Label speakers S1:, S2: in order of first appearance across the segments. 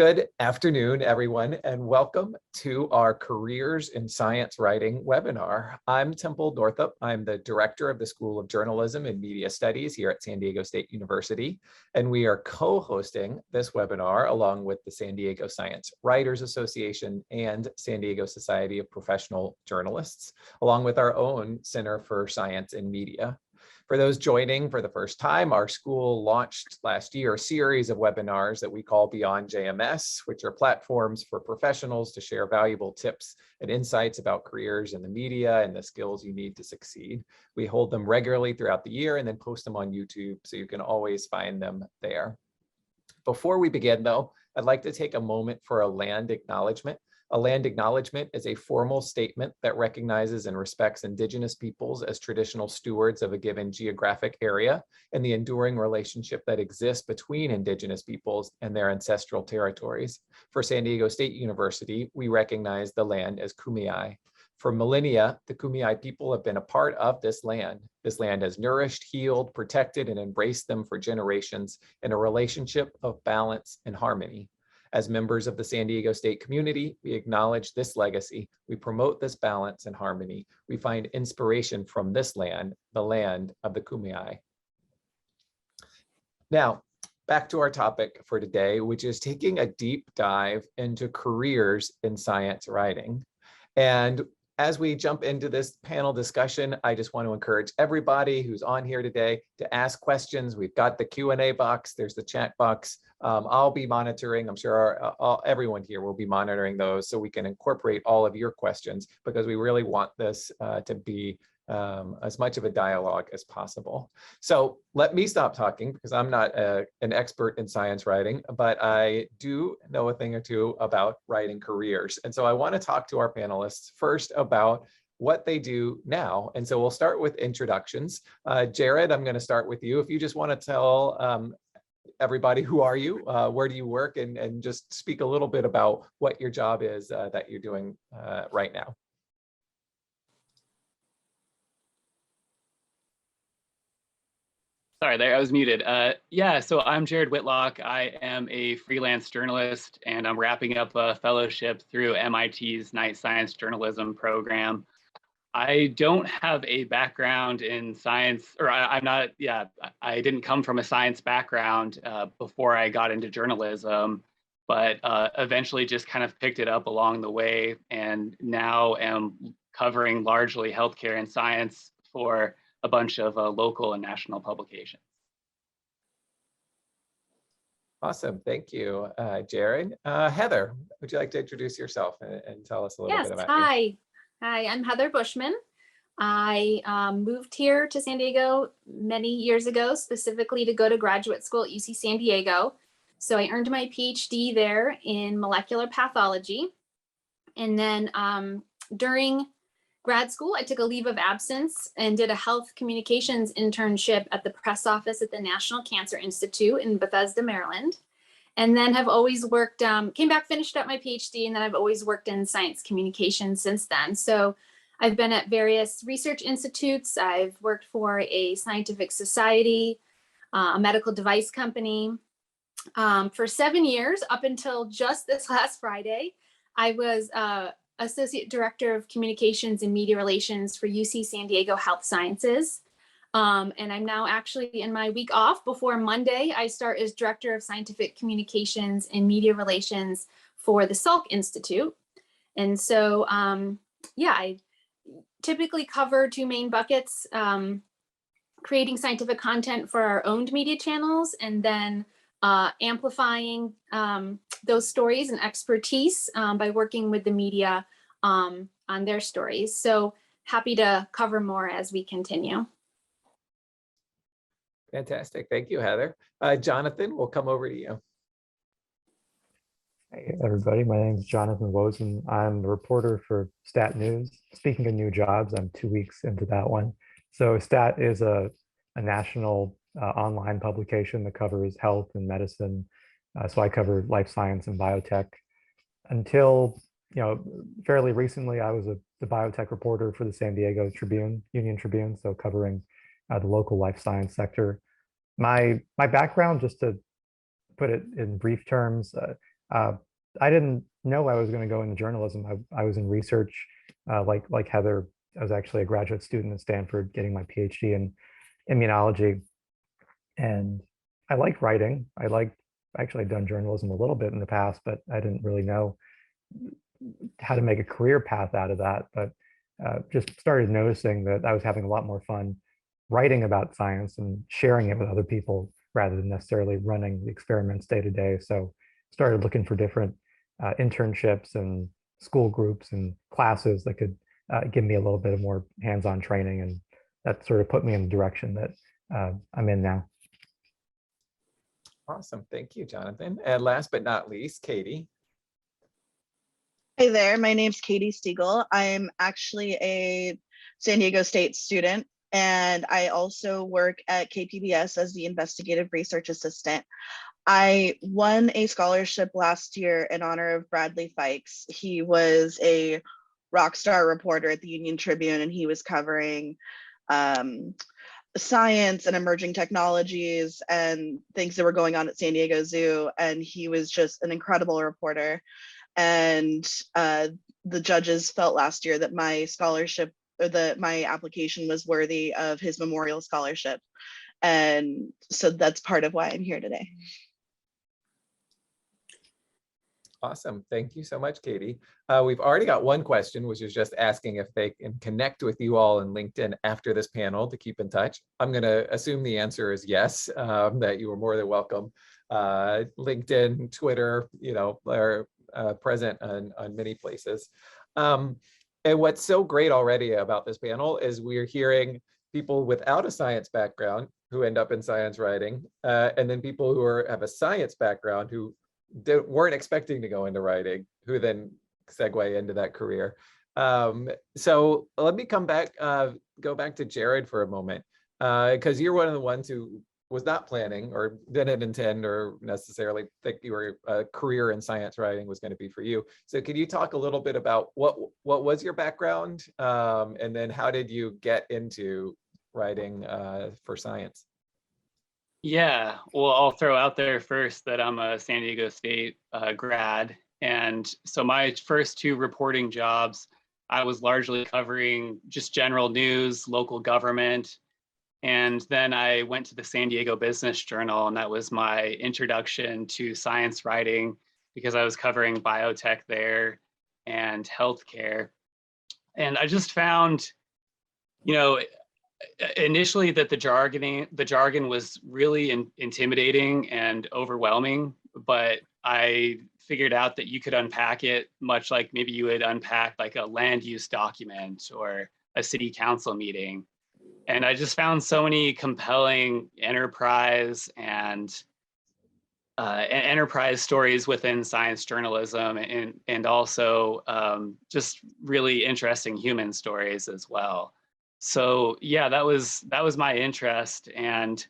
S1: Good afternoon, everyone, and welcome to our Careers in Science Writing webinar. I'm Temple Northup. I'm the director of the School of Journalism and Media Studies here at San Diego State University, and we are co-hosting this webinar along with the San Diego Science Writers Association and San Diego Society of Professional Journalists, along with our own Center for Science and Media. For those joining for the first time, our school launched last year a series of webinars that we call Beyond JMS, which are platforms for professionals to share valuable tips and insights about careers in the media and the skills you need to succeed. We hold them regularly throughout the year and then post them on YouTube, so you can always find them there. Before we begin, though, I'd like to take a moment for a land acknowledgement. A land acknowledgement is a formal statement that recognizes and respects Indigenous peoples as traditional stewards of a given geographic area and the enduring relationship that exists between Indigenous peoples and their ancestral territories. For San Diego State University, we recognize the land as Kumeyaay. For millennia, the Kumeyaay people have been a part of this land. This land has nourished, healed, protected, and embraced them for generations in a relationship of balance and harmony. As members of the San Diego State community, we acknowledge this legacy. We promote this balance and harmony. We find inspiration from this land, the land of the Kumeyaay. Now, back to our topic for today, which is taking a deep dive into careers in science writing. And as we jump into this panel discussion, I just want to encourage everybody who's on here today to ask questions. We've got the Q&A box, there's the chat box. I'll be monitoring, I'm sure everyone here will be monitoring those so we can incorporate all of your questions, because we really want this to be as much of a dialogue as possible. So let me stop talking, because I'm not an expert in science writing, but I do know a thing or two about writing careers. And so I want to talk to our panelists first about what they do now. And so we'll start with introductions. Jared, I'm going to start with you. If you just want to tell everybody, who are you, where do you work, and just speak a little bit about what your job is that you're doing right now.
S2: Sorry, there, I was muted. Yeah, so I'm Jared Whitlock. I am a freelance journalist, and I'm wrapping up a fellowship through MIT's Night Science Journalism program. I don't have a background in science, or I'm not, yeah, I didn't come from a science background before I got into journalism, but eventually just kind of picked it up along the way, and now am covering largely healthcare and science for a bunch of local and national publications.
S1: Awesome, thank you, Jared. Heather, would you like to introduce yourself and tell us a little bit about you?
S3: Hi, I'm Heather Buschman. I moved here to San Diego many years ago, specifically to go to graduate school at UC San Diego. So I earned my PhD there in molecular pathology. And then during grad school, I took a leave of absence and did a health communications internship at the press office at the National Cancer Institute in Bethesda, Maryland. And then have always worked, came back, finished up my PhD, and then I've always worked in science communication since then. So I've been at various research institutes. I've worked for a scientific society, a medical device company. For 7 years, up until just this last Friday, I was Associate Director of Communications and Media Relations for UC San Diego Health Sciences. And I'm now actually in my week off. Before Monday, I start as Director of Scientific Communications and Media Relations for the Salk Institute. And so, yeah, I typically cover two main buckets, creating scientific content for our owned media channels, and then amplifying those stories and expertise by working with the media on their stories. So happy to cover more as we continue.
S1: Fantastic, thank you, Heather. Jonathan, we'll come over to you.
S4: Hey everybody, my name is Jonathan Wosen. I'm a reporter for Stat News. Speaking of new jobs, I'm 2 weeks into that one. So Stat is a national online publication that covers health and medicine. So I cover life science and biotech. Until fairly recently, I was the biotech reporter for the San Diego Tribune, Union Tribune, so covering the local life science sector. My background, just to put it in brief terms, I didn't know I was going to go into journalism. I was in research, like Heather. I was actually a graduate student at Stanford getting my PhD in immunology. And I like writing. Actually, I'd done journalism a little bit in the past, but I didn't really know how to make a career path out of that. But just started noticing that I was having a lot more fun writing about science and sharing it with other people rather than necessarily running the experiments day to day. So started looking for different internships and school groups and classes that could give me a little bit of more hands-on training. And that sort of put me in the direction that I'm in now.
S1: Awesome. Thank you, Jonathan. And last but not least, Katy.
S5: Hey there, my name's Katy Stegall. I'm actually a San Diego State student, and I also work at KPBS as the investigative research assistant. I won a scholarship last year in honor of Bradley Fikes. He was a rock star reporter at the Union Tribune, and he was covering science and emerging technologies and things that were going on at San Diego Zoo. And he was just an incredible reporter. And the judges felt last year that my scholarship, or that my application was worthy of his memorial scholarship. And so that's part of why I'm here today.
S1: Awesome. Thank you so much, Katy. We've already got one question, which is just asking if they can connect with you all in LinkedIn after this panel to keep in touch. I'm going to assume the answer is yes, that you are more than welcome. LinkedIn, Twitter, are present on many places. And what's so great already about this panel is we're hearing people without a science background who end up in science writing, and then people who have a science background who weren't expecting to go into writing, who then segue into that career. So let me go back to Jared for a moment, because you're one of the ones who was not planning or didn't intend or necessarily think your career in science writing was going to be for you. So can you talk a little bit about what was your background, and then how did you get into writing for science?
S2: Yeah, well, I'll throw out there first that I'm a San Diego State grad. And so my first two reporting jobs, I was largely covering just general news, local government. And then I went to the San Diego Business Journal, and that was my introduction to science writing because I was covering biotech there and healthcare. And I just found, initially that the jargon was really intimidating and overwhelming, but I figured out that you could unpack it much like maybe you would unpack like a land use document or a city council meeting. And I just found so many compelling enterprise stories within science journalism, and also just really interesting human stories as well. So yeah, that was my interest. And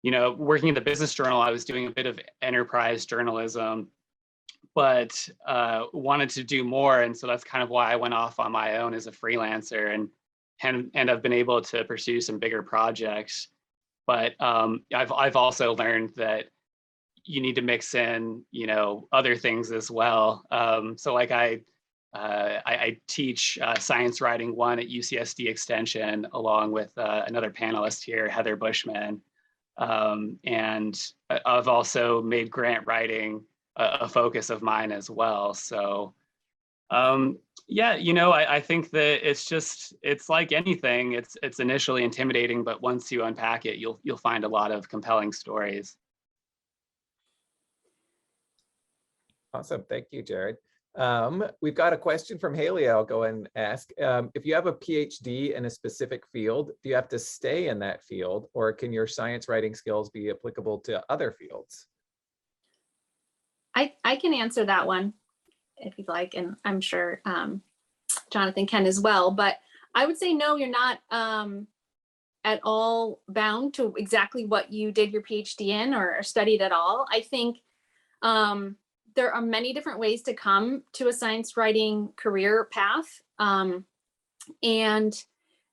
S2: working in the Business Journal, I was doing a bit of enterprise journalism, but wanted to do more. And so that's kind of why I went off on my own as a freelancer, and I've been able to pursue some bigger projects. But I've also learned that you need to mix in other things as well. So like I teach Science Writing 1 at UCSD Extension along with another panelist here, Heather Buschman. And I've also made grant writing a focus of mine as well. So yeah, I think that it's like anything. It's initially intimidating, but once you unpack it, you'll find a lot of compelling stories.
S1: Awesome. Thank you, Jared. We've got a question from Haley I'll go and ask. If you have a PhD in a specific field, do you have to stay in that field, or can your science writing skills be applicable to other fields?
S3: I can answer that one if you'd like, and I'm sure Jonathan can as well. But I would say no, you're not at all bound to exactly what you did your PhD in or studied at all. I think there are many different ways to come to a science writing career path. And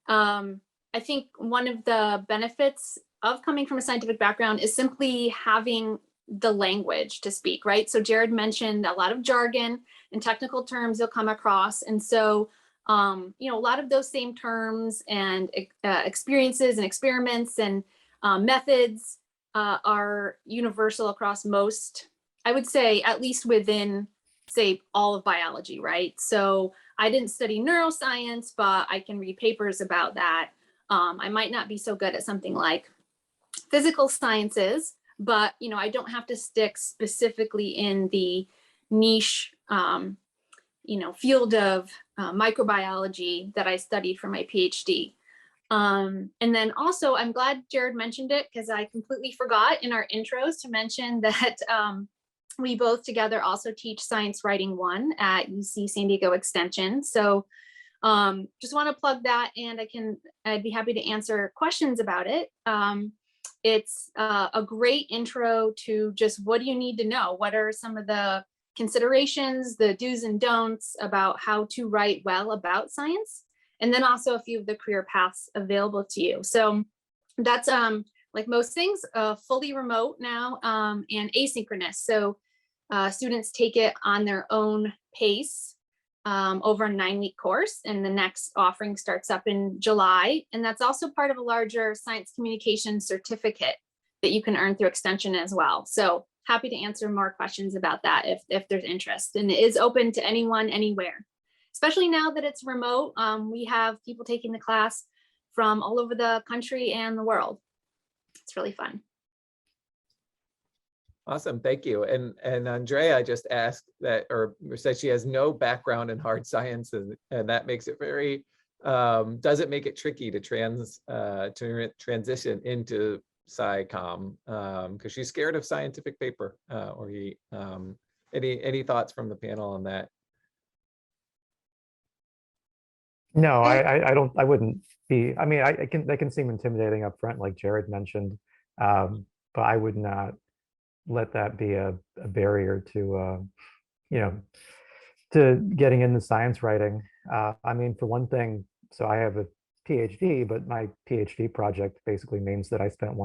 S3: I think one of the benefits of coming from a scientific background is simply having the language to speak, right? So Jared mentioned a lot of jargon and technical terms you'll come across. And so, you know, a lot of those same terms and experiences and experiments and methods are universal across most, I would say, at least within, say, all of biology, right? So I didn't study neuroscience, but I can read papers about that. I might not be so good at something like physical sciences, but you know, I don't have to stick specifically in the niche, you know, field of microbiology that I studied for my PhD. And then also, I'm glad Jared mentioned it because I completely forgot in our intros to mention that we both together also teach Science Writing 1 at UC San Diego Extension. So just want to plug that, and I'd be happy to answer questions about it. It's a great intro to just what do you need to know? What are some of the considerations, the do's and don'ts about how to write well about science? And then also a few of the career paths available to you. So that's like most things, fully remote now and asynchronous. So students take it on their own pace over a 9-week course, and the next offering starts up in July. And that's also part of a larger science communication certificate that you can earn through extension as well. So happy to answer more questions about that if there's interest. And it is open to anyone, anywhere, especially now that it's remote. We have people taking the class from all over the country and the world. It's really fun.
S1: Awesome, thank you. And Andrea just asked that, or said she has no background in hard sciences, and that makes it very, does it make it tricky to transition into SciComm, because she's scared of scientific paper, or any thoughts from the panel on that?
S4: No, I wouldn't be, I mean, they can seem intimidating up front, like Jared mentioned, but I would not let that be a barrier to, you know, to getting into science writing. I mean, for one thing, so I have a PhD, but my PhD project basically means that I spent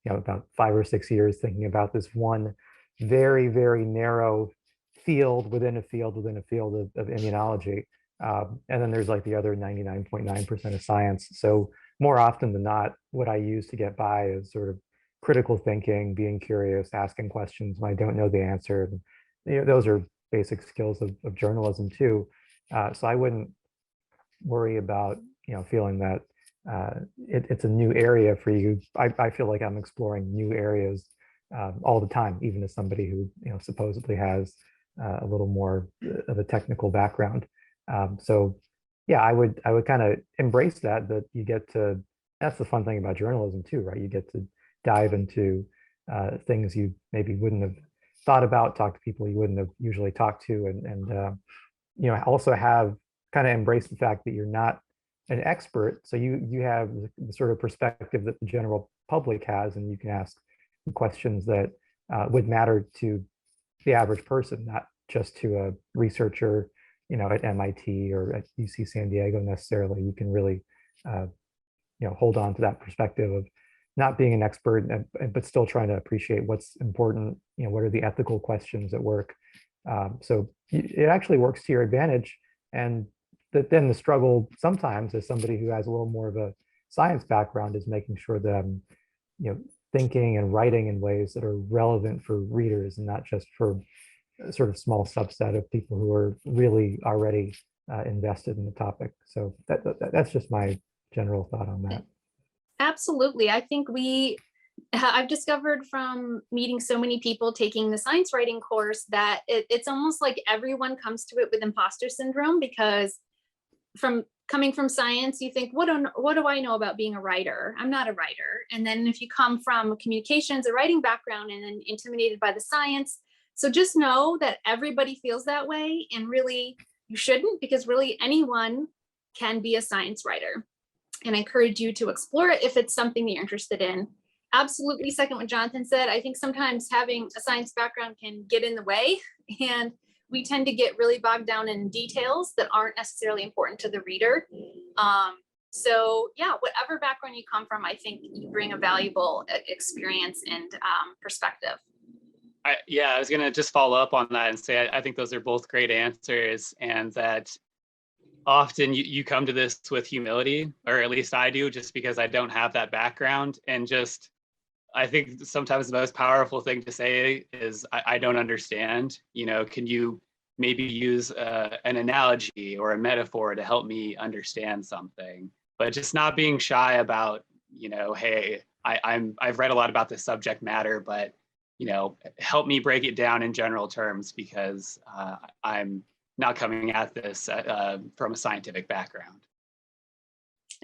S4: about 5 or 6 years thinking about this one very, very narrow field within a field within a field of immunology. And then there's like the other 99.9% of science. So more often than not, what I use to get by is sort of critical thinking, being curious, asking questions when I don't know the answer. You know, those are basic skills of journalism too. So I wouldn't worry about, you know, feeling that it's a new area for you. I feel like I'm exploring new areas all the time, even as somebody who, you know, supposedly has a little more of a technical background. So yeah, I would kind of embrace that you get to, that's the fun thing about journalism too, right? You get to dive into things you maybe wouldn't have thought about, talk to people you wouldn't have usually talked to, and you know, also have kind of embrace the fact that you're not an expert. So you have the sort of perspective that the general public has, and you can ask questions that would matter to the average person, not just to a researcher, you know, at MIT or at UC San Diego necessarily. You can really, you know, hold on to that perspective of not being an expert, but still trying to appreciate what's important. You know, what are the ethical questions at work? So it actually works to your advantage. And then the struggle sometimes, as somebody who has a little more of a science background, is making sure that I'm, you know, thinking and writing in ways that are relevant for readers and not just for a sort of small subset of people who are really already invested in the topic. So that's just my general thought on that.
S3: Absolutely. I think I've discovered from meeting so many people taking the science writing course that it's almost like everyone comes to it with imposter syndrome, because coming from science, you think, what do I know about being a writer? I'm not a writer. And then if you come from communications or writing background and then intimidated by the science. So just know that everybody feels that way, and really you shouldn't, because really anyone can be a science writer. And I encourage you to explore it if it's something that you're interested in. Absolutely second what Jonathan said. I think sometimes having a science background can get in the way, and we tend to get really bogged down in details that aren't necessarily important to the reader. So yeah, whatever background you come from, I think you bring a valuable experience and perspective.
S2: Yeah, I was gonna just follow up on that and say I think those are both great answers, and that often you come to this with humility, or at least I do, just because I don't have that background. And just, I think sometimes the most powerful thing to say is, I don't understand. Can you maybe use an analogy or a metaphor to help me understand something? But just not being shy about, hey, I've read a lot about this subject matter, but help me break it down in general terms, because I'm not coming at this from a scientific background.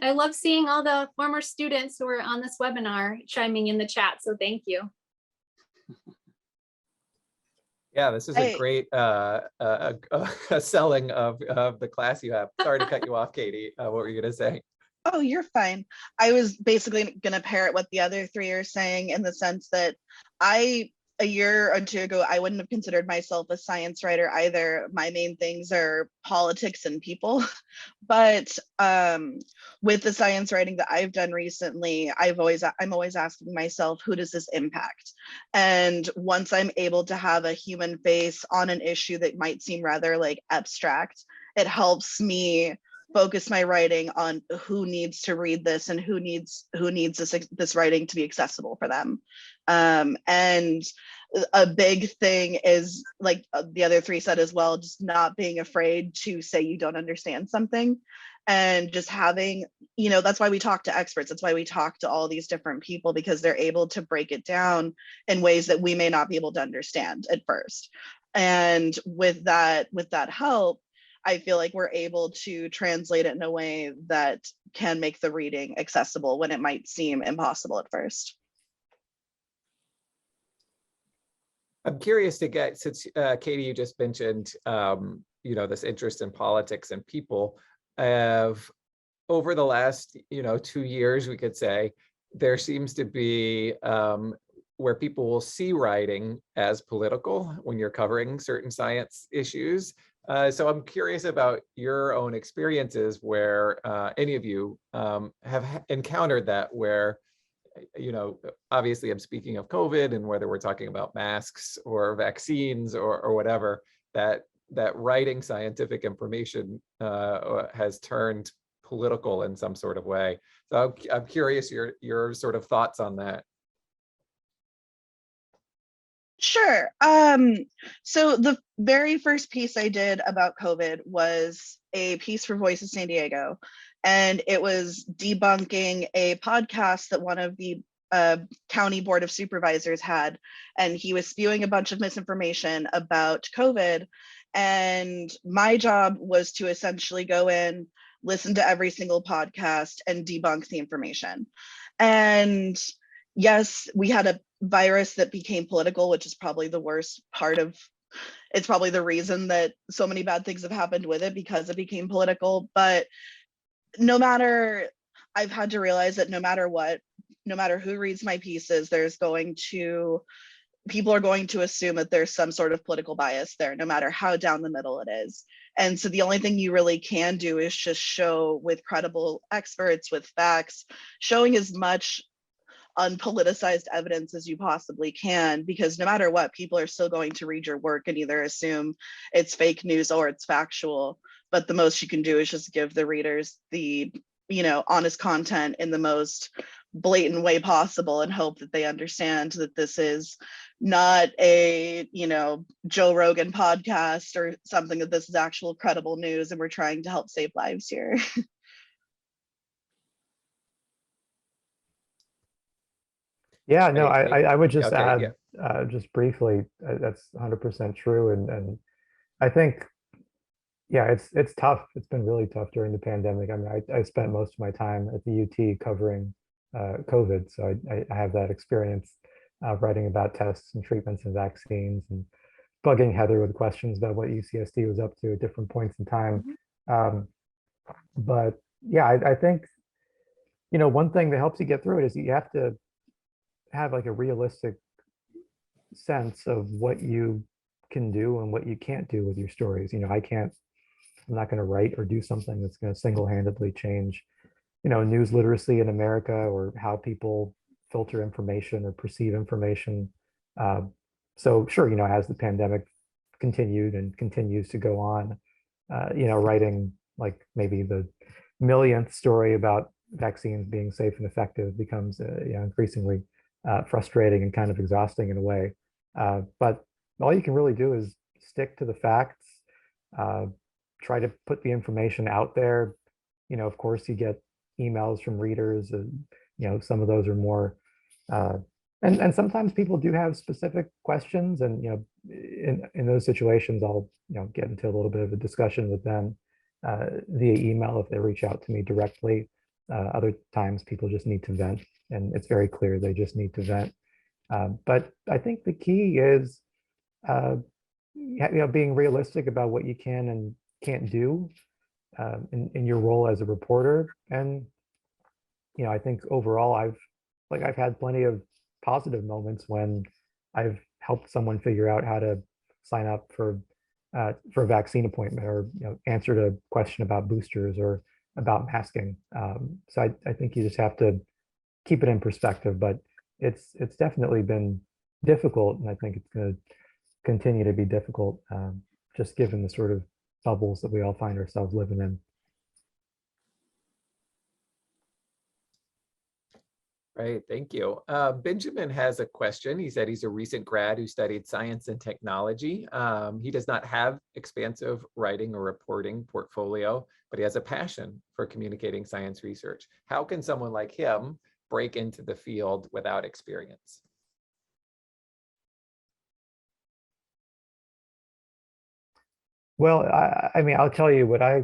S3: I love seeing all the former students who are on this webinar chiming in the chat, so thank you.
S1: Yeah, this is a great selling of the class you have. Sorry to cut you off, Katie. What were you going to say?
S5: Oh, you're fine. I was basically going to parrot what the other three are saying, in the sense that a year or two ago, I wouldn't have considered myself a science writer either. My main things are politics and people. But with the science writing that I've done recently, I'm always asking myself, who does this impact? And once I'm able to have a human face on an issue that might seem rather like abstract, it helps me focus my writing on who needs to read this and who needs this writing to be accessible for them. And a big thing is, like the other three said as well, just not being afraid to say you don't understand something, and just having, that's why we talk to experts. That's why we talk to all these different people, because they're able to break it down in ways that we may not be able to understand at first. And with that help, I feel like we're able to translate it in a way that can make the reading accessible when it might seem impossible at first.
S1: I'm curious to get, since Katie, you just mentioned, this interest in politics and people. Over the last, 2 years, we could say, there seems to be where people will see writing as political when you're covering certain science issues. So I'm curious about your own experiences where any of you have encountered that, where, obviously I'm speaking of COVID, and whether we're talking about masks or vaccines or whatever, that writing scientific information has turned political in some sort of way. So I'm curious your sort of thoughts on that.
S5: Sure. So the very first piece I did about COVID was a piece for Voice of San Diego, and it was debunking a podcast that one of the county board of supervisors had, and he was spewing a bunch of misinformation about COVID. And my job was to essentially go in, listen to every single podcast, and debunk the information. And yes, we had a virus that became political, which is probably the worst part of it's probably the reason that so many bad things have happened with it, because it became political. But I've had to realize that no matter who reads my pieces, people are going to assume that there's some sort of political bias there, no matter how down the middle it is. And so the only thing you really can do is just show with credible experts, with facts, showing as much unpoliticized evidence as you possibly can, because no matter what, people are still going to read your work and either assume it's fake news or it's factual. But the most you can do is just give the readers the honest content in the most blatant way possible, and hope that they understand that this is not a Joe Rogan podcast or something, that this is actual credible news and we're trying to help save lives here.
S4: Yeah, no, I would just
S1: Okay,
S4: add, just briefly, that's 100% true. And I think, yeah, it's tough. It's been really tough during the pandemic. I mean, I spent most of my time at the UT covering COVID. So I have that experience writing about tests and treatments and vaccines, and bugging Heather with questions about what UCSD was up to at different points in time. But yeah, I think, one thing that helps you get through it is you have to have like a realistic sense of what you can do and what you can't do with your stories. I'm not going to write or do something that's going to single-handedly change, news literacy in America, or how people filter information or perceive information. So sure, as the pandemic continued and continues to go on, writing like maybe the millionth story about vaccines being safe and effective becomes increasingly frustrating and kind of exhausting in a way. But all you can really do is stick to the facts, try to put the information out there. Of course, you get emails from readers, some of those are more, and sometimes people do have specific questions, and in those situations, I'll get into a little bit of a discussion with them via email if they reach out to me directly. Other times, people just need to vent, and it's very clear they just need to vent. But I think the key is, being realistic about what you can and can't do in your role as a reporter. And I think overall, I've had plenty of positive moments when I've helped someone figure out how to sign up for a vaccine appointment, or answered a question about boosters or about masking. So I think you just have to keep it in perspective, but it's definitely been difficult, and I think it's going to continue to be difficult, just given the sort of bubbles that we all find ourselves living in.
S1: Right, thank you. Benjamin has a question. He said he's a recent grad who studied science and technology. He does not have expansive writing or reporting portfolio, but he has a passion for communicating science research. How can someone like him break into the field without experience?
S4: Well, I mean, I'll tell you what I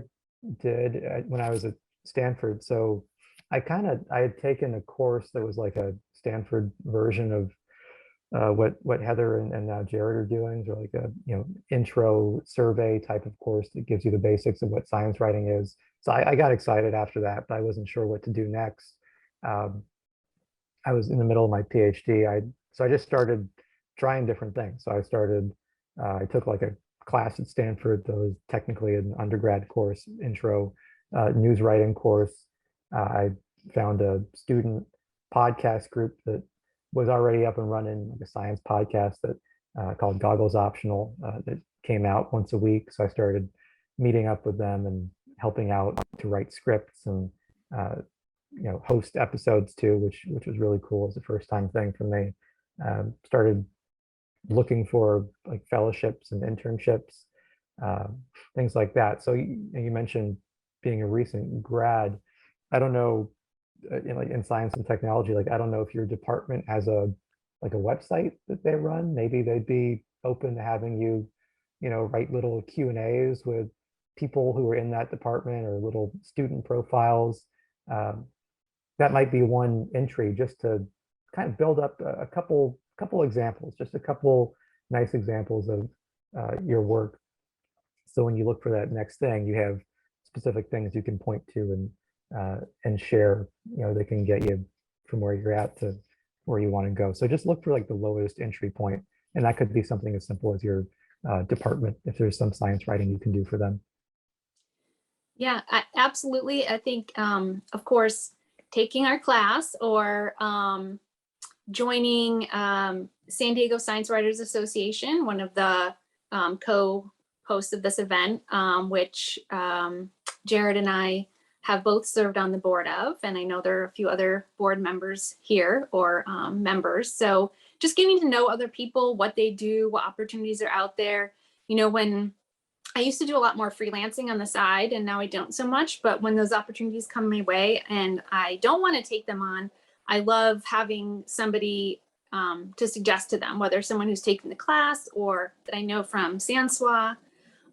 S4: did when I was at Stanford. So I had taken a course that was like a Stanford version of what Heather and now Jared are doing, or like a intro survey type of course that gives you the basics of what science writing is. So I got excited after that, but I wasn't sure what to do next. I was in the middle of my PhD. So I just started trying different things. So I took like a class at Stanford that was technically an undergrad course, intro news writing course. I found a student podcast group that was already up and running, like a science podcast that called Goggles Optional, that came out once a week. So I started meeting up with them and helping out to write scripts and host episodes too, which was really cool. It was a first time thing for me. Started looking for like fellowships and internships, things like that. So you mentioned being a recent grad. I don't know, in science and technology, like I don't know if your department has a website that they run. Maybe they'd be open to having you, write little Q&As with people who are in that department, or little student profiles. That might be one entry, just to kind of build up a couple examples, just a couple nice examples of your work. So when you look for that next thing, you have specific things you can point to and share, they can get you from where you're at to where you want to go. So just look for like the lowest entry point, and that could be something as simple as your department, if there's some science writing you can do for them.
S3: Yeah, absolutely. I think, of course, taking our class or joining San Diego Science Writers Association, one of the co-hosts of this event, which Jared and I have both served on the board of, and I know there are a few other board members here, or members. So just getting to know other people, what they do, what opportunities are out there. When I used to do a lot more freelancing on the side, and now I don't so much, but when those opportunities come my way and I don't want to take them on, I love having somebody to suggest to them, whether someone who's taken the class or that I know from Sanswa.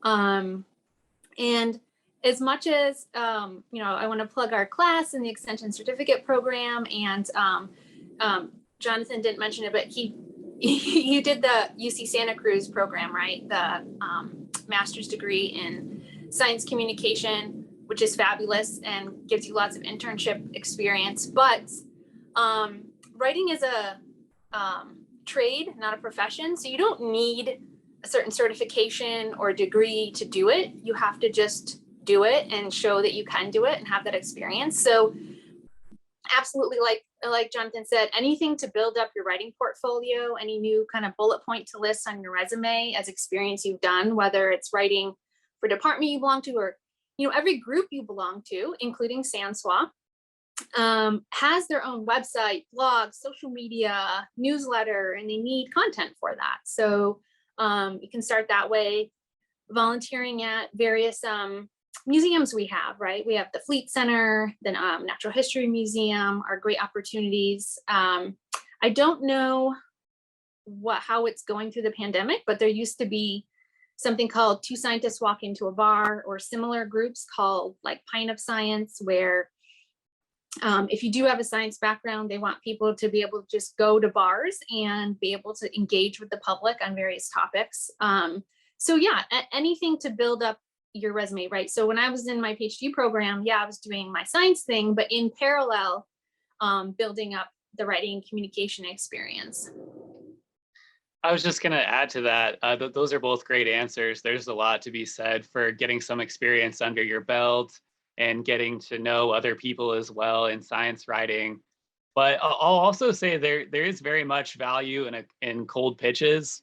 S3: And as much as, I want to plug our class and the extension certificate program, and Jonathan didn't mention it, but you did the UC Santa Cruz program, right? The master's degree in science communication, which is fabulous and gives you lots of internship experience. But writing is a trade, not a profession. So you don't need a certain certification or degree to do it. You have to just do it and show that you can do it and have that experience. So absolutely, like like Jonathan said, anything to build up your writing portfolio, any new kind of bullet point to list on your resume as experience you've done, whether it's writing for a department you belong to, or every group you belong to, including SANSWA, has their own website, blog, social media, newsletter, and they need content for that. So you can start that way. Volunteering at various museums we have, right? We have the Fleet Center, the Natural History Museum are great opportunities. I don't know how it's going through the pandemic, but there used to be something called Two Scientists Walk Into a Bar, or similar groups called like Pint of Science, where if you do have a science background, they want people to be able to just go to bars and be able to engage with the public on various topics. So yeah, anything to build up your resume, right? So when I was in my PhD program, yeah, I was doing my science thing, but in parallel, building up the writing and communication experience.
S2: I was just going to add to that. Those are both great answers. There's a lot to be said for getting some experience under your belt and getting to know other people as well in science writing. But I'll also say there is very much value in cold pitches,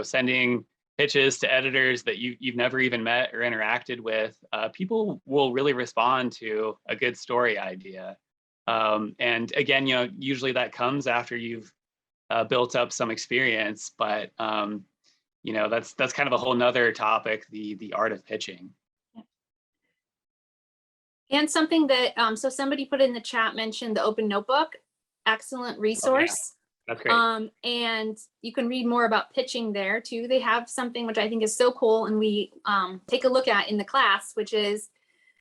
S2: sending pitches to editors that you've never even met or interacted with. People will really respond to a good story idea. And again, usually that comes after you've built up some experience, but that's kind of a whole nother topic, the art of pitching.
S3: And something that, so somebody put in the chat, mentioned the Open Notebook, excellent resource.
S2: Oh, yeah. That's great.
S3: And you can read more about pitching there too. They have something which I think is so cool, and we take a look at in the class, which is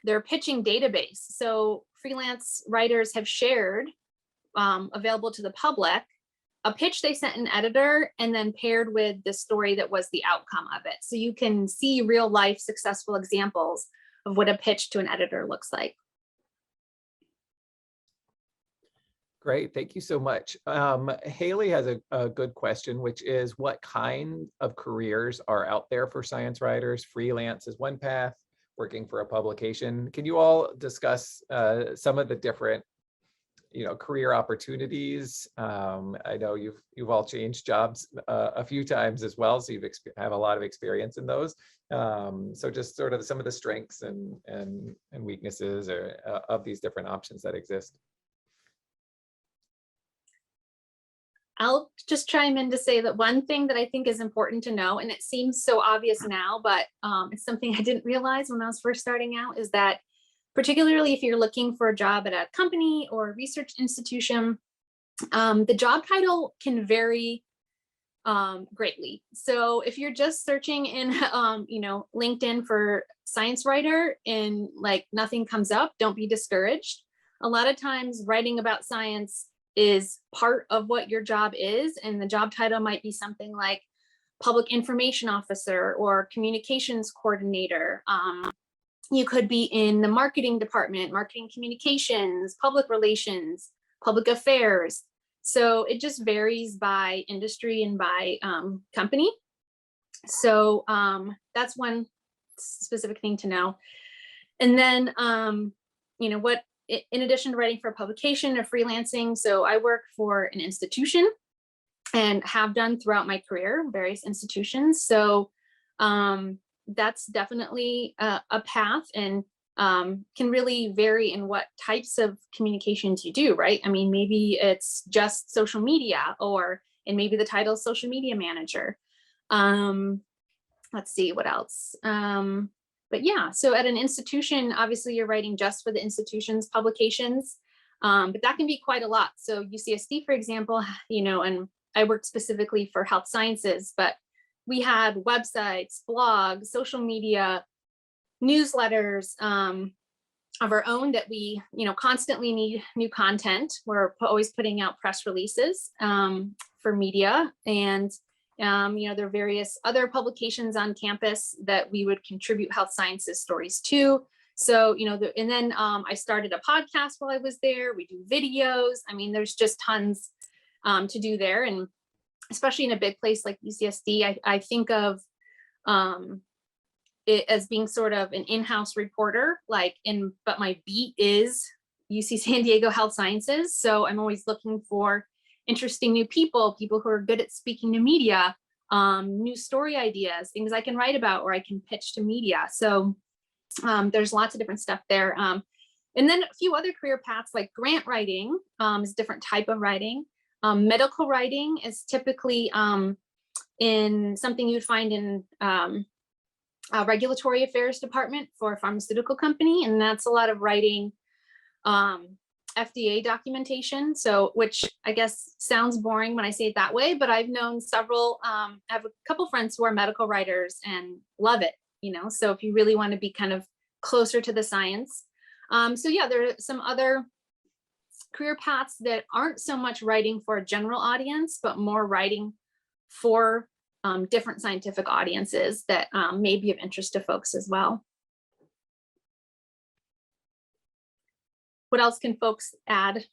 S3: their pitching database. So freelance writers have shared, available to the public, a pitch they sent an editor and then paired with the story that was the outcome of it. So you can see real life successful examples of what a pitch to an editor looks like.
S1: Great, thank you so much. Haley has a good question, which is what kind of careers are out there for science writers? Freelance is one path, working for a publication. Can you all discuss some of the different career opportunities? I know you've all changed jobs a few times as well, so have a lot of experience in those. So just sort of some of the strengths and weaknesses of these different options that exist.
S3: I'll just chime in to say that one thing that I think is important to know, and it seems so obvious now, but it's something I didn't realize when I was first starting out, is that particularly if you're looking for a job at a company or a research institution, the job title can vary greatly. So if you're just searching in LinkedIn for science writer and like nothing comes up, don't be discouraged. A lot of times writing about science is part of what your job is, and the job title might be something like public information officer or communications coordinator. You could be in the marketing department, marketing communications, public relations, public affairs. So it just varies by industry and by company. So that's one specific thing to know. And then, in addition to writing for a publication or freelancing, so I work for an institution and have done throughout my career, various institutions. So that's definitely a path, and can really vary in what types of communications you do, right? I mean, maybe it's just social media, and maybe the title is social media manager. Let's see what else. But yeah, so at an institution, obviously you're writing just for the institution's publications, but that can be quite a lot. So UCSD, for example, and I worked specifically for health sciences, but we had websites, blogs, social media, newsletters of our own that we, constantly need new content. We're always putting out press releases for media, and there are various other publications on campus that we would contribute health sciences stories to. So, and then I started a podcast while I was there. We do videos. I mean, there's just tons to do there. And especially in a big place like UCSD, I think of it as being sort of an in-house reporter, but my beat is UC San Diego Health Sciences. So I'm always looking for interesting new people who are good at speaking to media, new story ideas, things I can write about or I can pitch to media. So there's lots of different stuff there. And then a few other career paths like grant writing is a different type of writing. Medical writing is typically in something you'd find in a regulatory affairs department for a pharmaceutical company. And that's a lot of writing FDA documentation. So, which I guess sounds boring when I say it that way, but I've known several, I have a couple friends who are medical writers and love it, so if you really want to be kind of closer to the science. So yeah, there are some other career paths that aren't so much writing for a general audience, but more writing for different scientific audiences that may be of interest to folks as well. What else can folks add?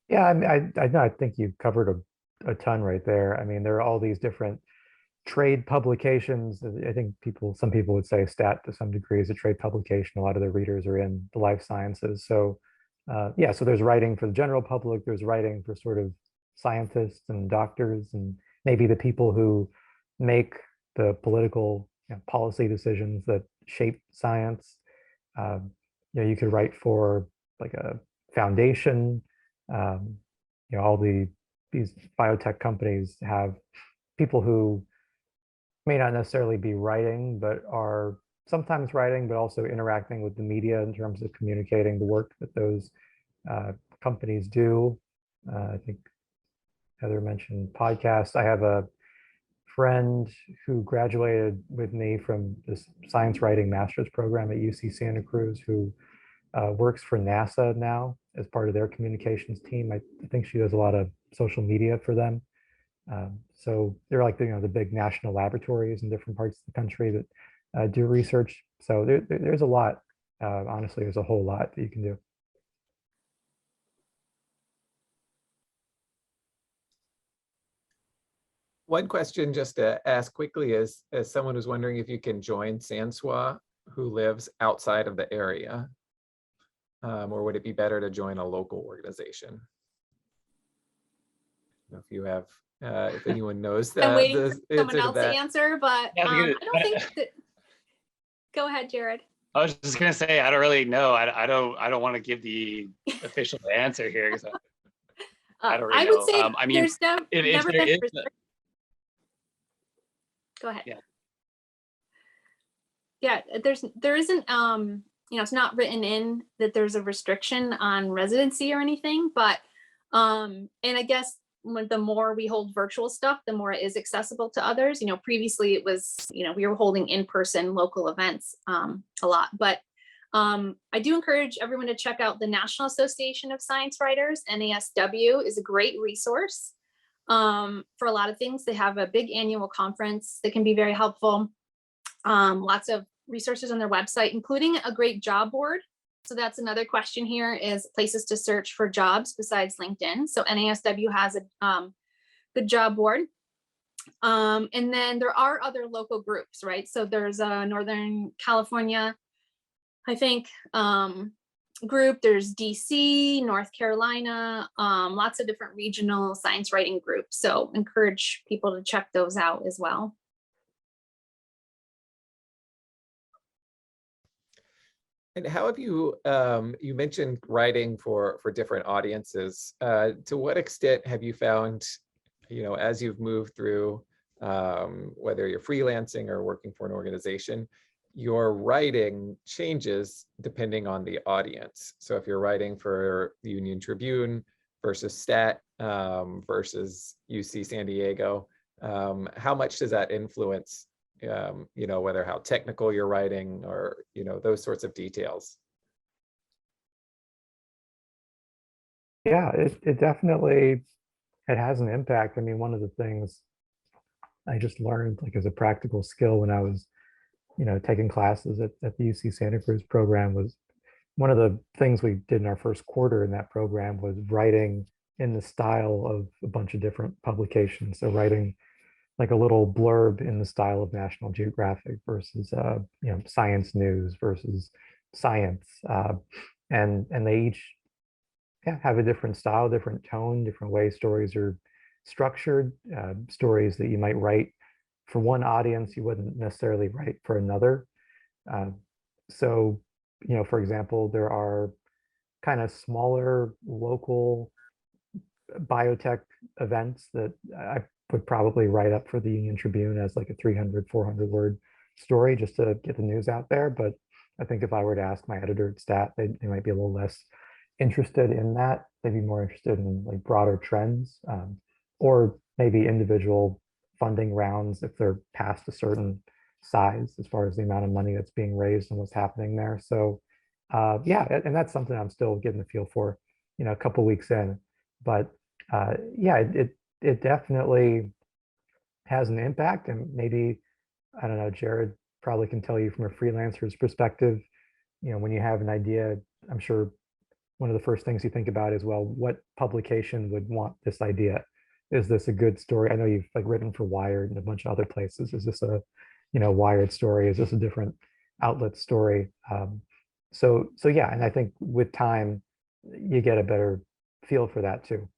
S4: Yeah, I think you covered a ton right there. I mean, there are all these different trade publications. I think some people would say Stat to some degree is a trade publication. A lot of their readers are in the life sciences. So yeah, so there's writing for the general public, there's writing for sort of scientists and doctors and maybe the people who make the political policy decisions that shape science. You could write for like a foundation. All these biotech companies have people who may not necessarily be writing, but are sometimes writing, but also interacting with the media in terms of communicating the work that those companies do. I think Heather mentioned podcasts. I have a friend who graduated with me from this science writing master's program at UC Santa Cruz who works for NASA now as part of their communications team. I think she does a lot of social media for them. So they're like the big national laboratories in different parts of the country that do research. So there's a lot. Honestly, there's a whole lot that you can do.
S1: One question just to ask quickly is, as someone who's wondering if you can join Sanswa who lives outside of the area, or would it be better to join a local organization? I don't know if you have, if anyone knows that.
S3: I'm waiting for someone else to answer, but I don't think that. Go ahead, Jared.
S2: I was just gonna say I don't really know. I don't want to give the official answer here because I don't really know.
S3: I would say
S2: I mean,
S3: there's never been. Go ahead. Yeah, there isn't it's not written in that there's a restriction on residency or anything, but and I guess the more we hold virtual stuff, the more it is accessible to others. Previously it was, we were holding in-person local events a lot, but I do encourage everyone to check out the National Association of Science Writers. NASW is a great resource for a lot of things. They have a big annual conference that can be very helpful. Lots of resources on their website, including a great job board. So that's another question here, is places to search for jobs besides LinkedIn. So NASW has a good job board. And then there are other local groups, right? So there's a Northern California, I think, group. There's DC, North Carolina, lots of different regional science writing groups. So encourage people to check those out as well.
S1: And how have you, you mentioned writing for different audiences. To what extent have you found, as you've moved through, whether you're freelancing or working for an organization, your writing changes depending on the audience? So if you're writing for the Union Tribune versus Stat versus UC San Diego, how much does that influence whether how technical you're writing or, those sorts of details?
S4: Yeah, it definitely, it has an impact. I mean, one of the things I just learned like as a practical skill when I was, taking classes at the UC Santa Cruz program was one of the things we did in our first quarter in that program was writing in the style of a bunch of different publications. So writing like a little blurb in the style of National Geographic versus Science News versus science, and they each have a different style, different tone, different way stories are structured, stories that you might write for one audience you wouldn't necessarily write for another. So, for example, there are kind of smaller local biotech events that I would probably write up for the Union Tribune as like a 300, 400 word story just to get the news out there. But I think if I were to ask my editor at Stat, they might be a little less interested in that. They'd be more interested in like broader trends, or maybe individual funding rounds if they're past a certain size as far as the amount of money that's being raised and what's happening there. So yeah, and that's something I'm still getting the feel for, a couple weeks in. But yeah, it definitely has an impact. And maybe, I don't know, Jared probably can tell you from a freelancer's perspective, when you have an idea, I'm sure one of the first things you think about is, well, what publication would want this idea? Is this a good story? I know you've like written for Wired and a bunch of other places. Is this a, Wired story? Is this a different outlet story? So yeah, and I think with time, you get a better feel for that too.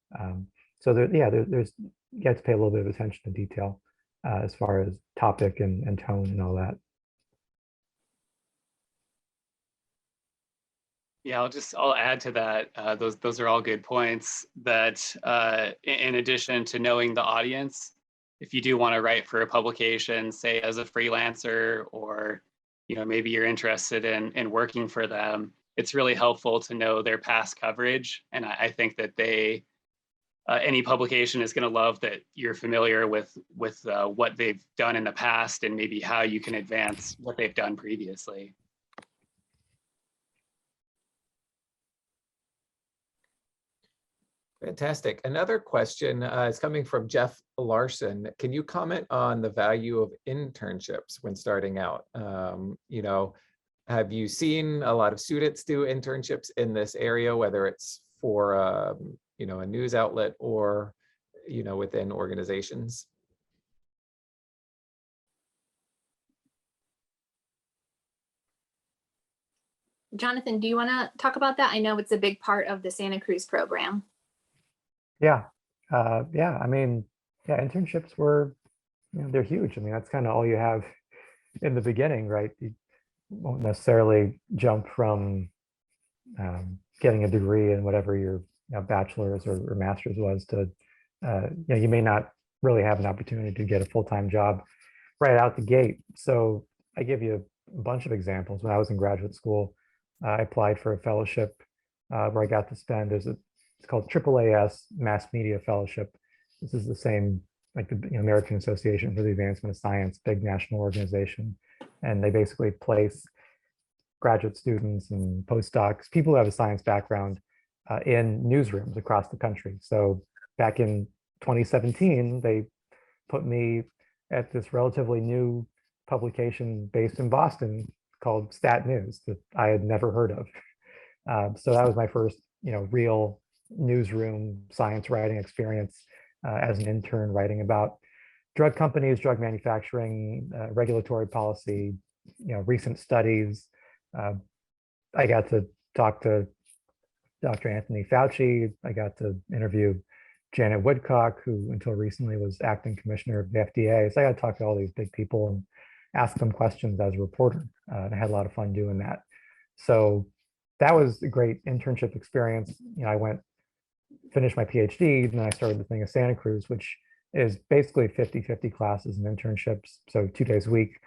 S4: So there's you have to pay a little bit of attention to detail as far as topic and tone and all that.
S2: Yeah, I'll add to that. Those are all good points. That in addition to knowing the audience, if you do want to write for a publication, say as a freelancer, or maybe you're interested in working for them, it's really helpful to know their past coverage. And I think that any publication is going to love that you're familiar with what they've done in the past and maybe how you can advance what they've done previously.
S1: Fantastic. Another question is coming from Jeff Larson. Can you comment on the value of internships when starting out? Have you seen a lot of students do internships in this area, whether it's for a news outlet or within organizations?
S3: Jonathan, do you want to talk about that? I know it's a big part of the Santa Cruz program.
S4: Yeah, yeah. I mean, yeah, internships were, they're huge. I mean, that's kind of all you have in the beginning, right? You won't necessarily jump from getting a degree in whatever your bachelor's or master's was to, you may not really have an opportunity to get a full-time job right out the gate. So I give you a bunch of examples. When I was in graduate school, I applied for a fellowship where I got to spend, it's called AAAS Mass Media Fellowship. This is the same, like the American Association for the Advancement of Science, big national organization. And they basically place graduate students and postdocs, people who have a science background, in newsrooms across the country. So back in 2017, they put me at this relatively new publication based in Boston called Stat News that I had never heard of. So that was my first, real newsroom science writing experience as an intern, writing about drug companies, drug manufacturing, regulatory policy, recent studies. I got to talk to Dr. Anthony Fauci. I got to interview Janet Woodcock, who until recently was acting commissioner of the FDA. So I got to talk to all these big people and ask them questions as a reporter. And I had a lot of fun doing that. So that was a great internship experience. I finished my PhD, and then I started the thing at Santa Cruz, which is basically 50-50 classes and internships. So 2 days a week,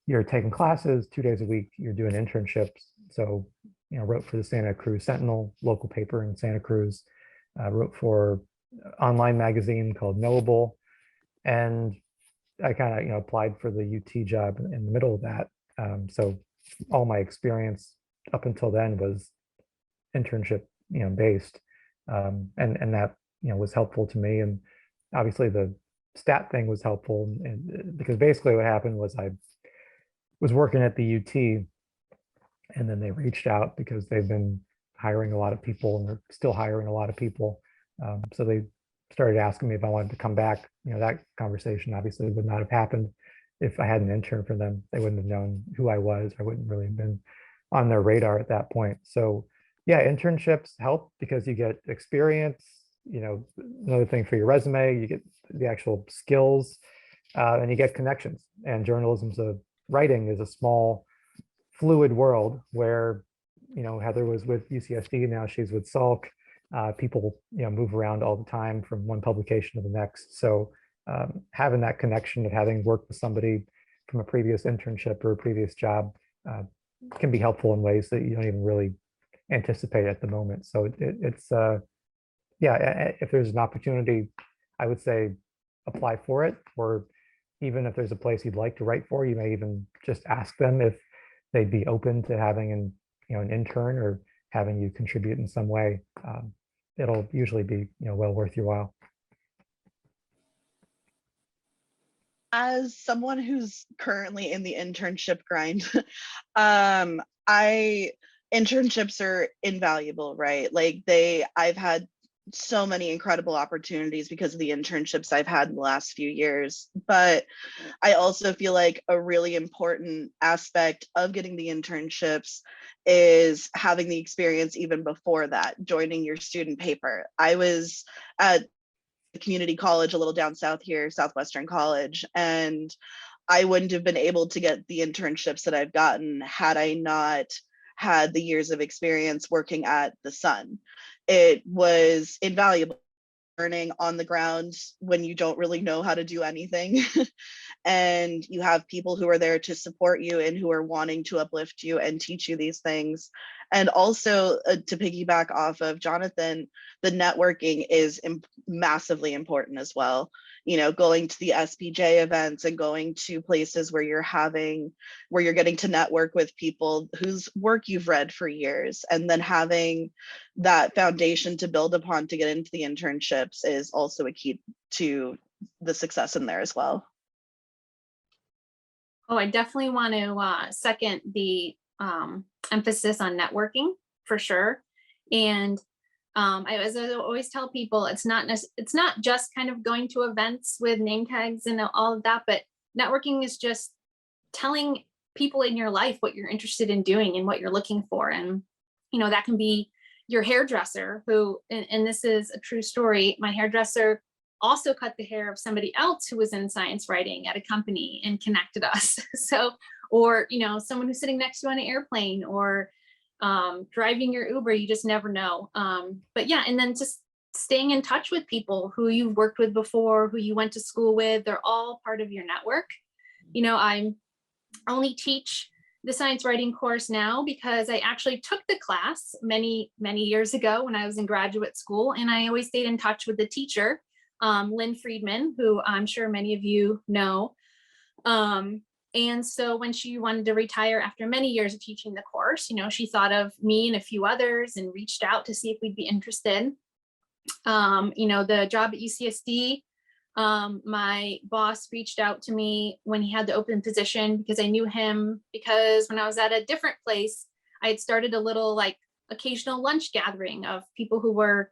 S4: you're taking classes, 2 days a week, you're doing internships. So, wrote for the Santa Cruz Sentinel, local paper in Santa Cruz, wrote for an online magazine called Knowable. And I kind of, applied for the UT job in the middle of that. So all my experience up until then was internship, based. And that, was helpful to me. And obviously the stat thing was helpful, and because basically what happened was I was working at the UT, and then they reached out because they've been hiring a lot of people, and they're still hiring a lot of people. So they started asking me if I wanted to come back. That conversation obviously would not have happened if I had an intern for them. They wouldn't have known who I was. I wouldn't really have been on their radar at that point. So yeah, internships help because you get experience, another thing for your resume, you get the actual skills, and you get connections. And writing is a small, fluid world where, Heather was with UCSD, now she's with Salk. People, move around all the time from one publication to the next. So having that connection of having worked with somebody from a previous internship or a previous job can be helpful in ways that you don't even really anticipate at the moment. So it's yeah, if there's an opportunity, I would say apply for it. Or even if there's a place you'd like to write for, you may even just ask them if they'd be open to having an intern or having you contribute in some way. It'll usually be well worth your while.
S5: As someone who's currently in the internship grind, internships are invaluable, right? Like I've had so many incredible opportunities because of the internships I've had in the last few years. But I also feel like a really important aspect of getting the internships is having the experience even before that, joining your student paper. I was at community college a little down south here, Southwestern College, and I wouldn't have been able to get the internships that I've gotten had I not had the years of experience working at the Sun. It was invaluable, learning on the ground when you don't really know how to do anything. And you have people who are there to support you and who are wanting to uplift you and teach you these things. And also to piggyback off of Jonathan, the networking is massively important as well. Going to the SPJ events and going to places where you're getting to network with people whose work you've read for years, and then having that foundation to build upon to get into the internships is also a key to the success in there as well.
S3: Oh, I definitely want to second the emphasis on networking for sure. And as I always tell people, it's not just kind of going to events with name tags and all of that, but networking is just telling people in your life what you're interested in doing and what you're looking for. And, that can be your hairdresser who, and this is a true story, my hairdresser also cut the hair of somebody else who was in science writing at a company and connected us. So, or, someone who's sitting next to you on an airplane or driving your Uber, you just never know. But yeah, and then just staying in touch with people who you've worked with before, who you went to school with, they're all part of your network. I only teach the science writing course now because I actually took the class many, many years ago when I was in graduate school, and I always stayed in touch with the teacher, Lynn Friedman, who I'm sure many of you know. And so when she wanted to retire after many years of teaching the course, she thought of me and a few others and reached out to see if we'd be interested. The job at UCSD, my boss reached out to me when he had the open position because I knew him, because when I was at a different place, I had started a little occasional lunch gathering of people who were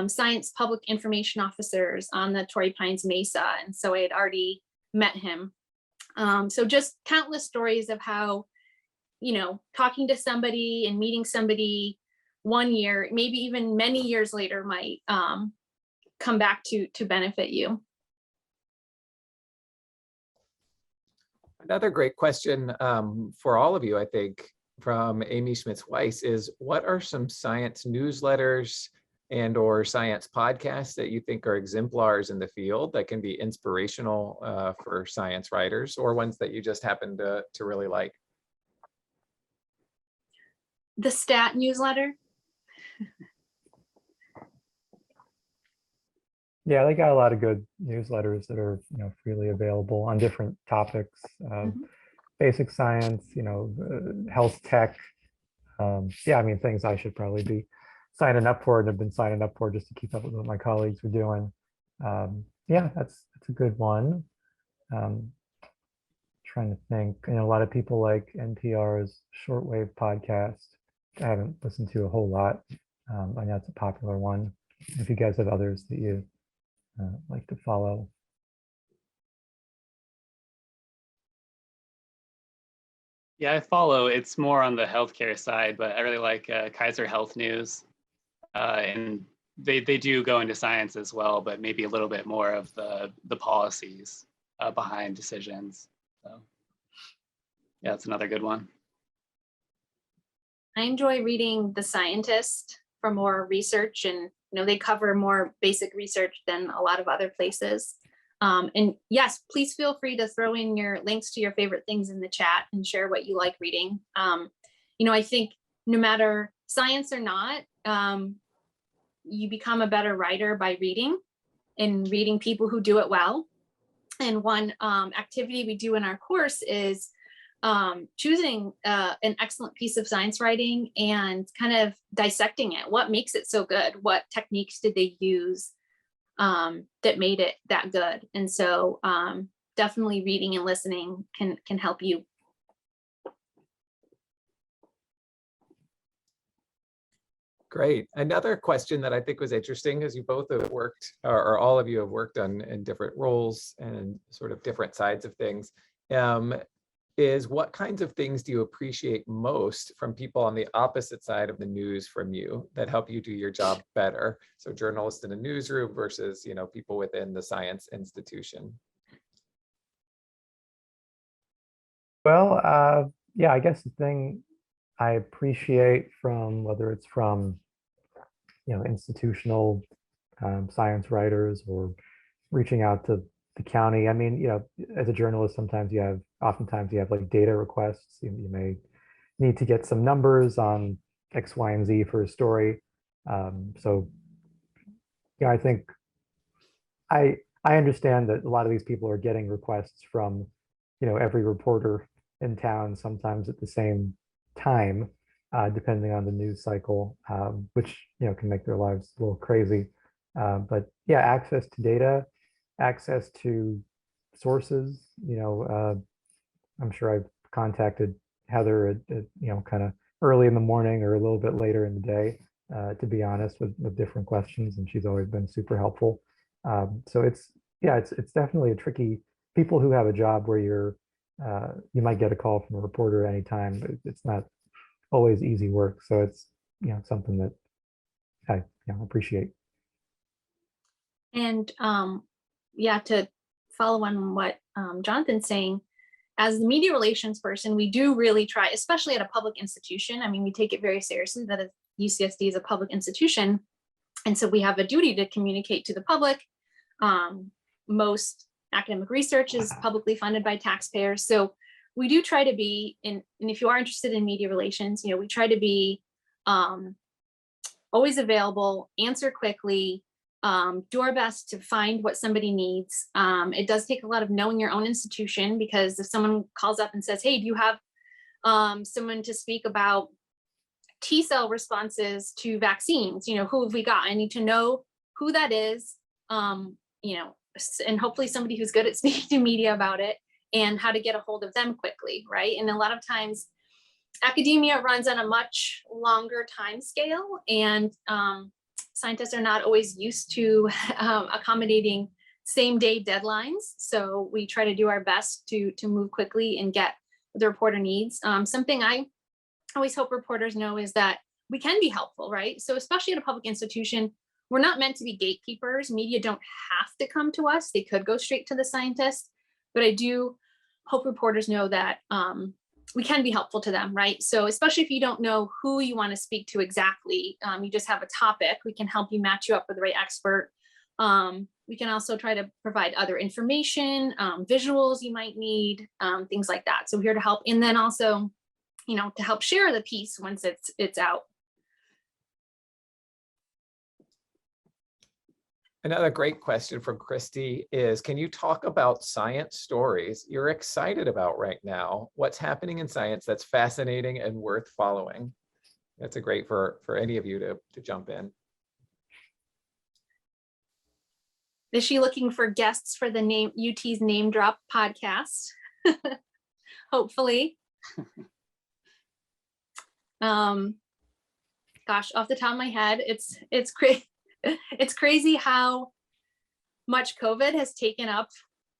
S3: science public information officers on the Torrey Pines Mesa. And so I had already met him. So just countless stories of how, talking to somebody and meeting somebody one year, maybe even many years later, might come back to benefit you.
S1: Another great question for all of you, I think, from Amy Schmitz-Weiss is, what are some science newsletters and or science podcasts that you think are exemplars in the field that can be inspirational for science writers, or ones that you just happen to really like?
S3: The STAT newsletter.
S4: Yeah, they got a lot of good newsletters that are freely available on different topics, basic science, health tech. Yeah, I mean, things I should probably be signing up for and have been signing up for just to keep up with what my colleagues are doing. Yeah, that's a good one. Trying to think, a lot of people like NPR's shortwave podcast. I haven't listened to a whole lot. I know it's a popular one. If you guys have others that you like to follow.
S2: Yeah, I follow. It's more on the healthcare side, but I really like Kaiser Health News. And they do go into science as well, but maybe a little bit more of the policies behind decisions. So yeah, it's another good one.
S3: I enjoy reading The Scientist for more research, and they cover more basic research than a lot of other places. And yes, please feel free to throw in your links to your favorite things in the chat and share what you like reading. I think no matter science or not, you become a better writer by reading and reading people who do it well. And one activity we do in our course is choosing an excellent piece of science writing and kind of dissecting it. What makes it so good? What techniques did they use that made it that good? And so definitely reading and listening can help you.
S1: Great. Another question that I think was interesting, because you both have worked, or all of you have worked on in different roles and sort of different sides of things, is what kinds of things do you appreciate most from people on the opposite side of the news from you that help you do your job better? So journalists in a newsroom versus, people within the science institution.
S4: Well, yeah, I guess the thing I appreciate from, whether it's from, institutional science writers or reaching out to the county. I mean, as a journalist, oftentimes you have like data requests. You may need to get some numbers on X, Y, and Z for a story. So, I think I understand that a lot of these people are getting requests from, every reporter in town, sometimes at the same time, depending on the news cycle, which, can make their lives a little crazy. But yeah, access to data, access to sources. I'm sure I've contacted Heather at kind of early in the morning or a little bit later in the day, to be honest, with different questions, and she's always been super helpful. So it's definitely a tricky, people who have a job where you might get a call from a reporter anytime, but it's not always easy work. So it's something that I appreciate.
S3: And to follow on what Jonathan's saying, as the media relations person, we do really try, especially at a public institution. I mean, we take it very seriously that UCSD is a public institution. And so we have a duty to communicate to the public. Most academic research is publicly funded by taxpayers. So we do try to be, and if you are interested in media relations, we try to be always available, answer quickly, do our best to find what somebody needs. It does take a lot of knowing your own institution, because if someone calls up and says, hey, do you have someone to speak about T-cell responses to vaccines? Who have we got? I need to know who that is, and hopefully somebody who's good at speaking to media about it and how to get a hold of them quickly, right? And a lot of times academia runs on a much longer time scale, and scientists are not always used to accommodating same day deadlines. So we try to do our best to move quickly and get what the reporter needs. Something I always hope reporters know is that we can be helpful, right? So especially at a public institution, we're not meant to be gatekeepers. Media don't have to come to us. They could go straight to the scientists, but I do hope reporters know that we can be helpful to them, right? So especially if you don't know who you want to speak to exactly, you just have a topic, we can help you match you up with the right expert. We can also try to provide other information, visuals you might need, things like that. So we're here to help. And then also, to help share the piece once it's out.
S1: Another great question from Christy is, can you talk about science stories you're excited about right now? What's happening in science that's fascinating and worth following? That's a great for any of you to jump in.
S3: Is she looking for guests for the UT's Name Drop podcast? Hopefully. Gosh, off the top of my head, it's crazy how much COVID has taken up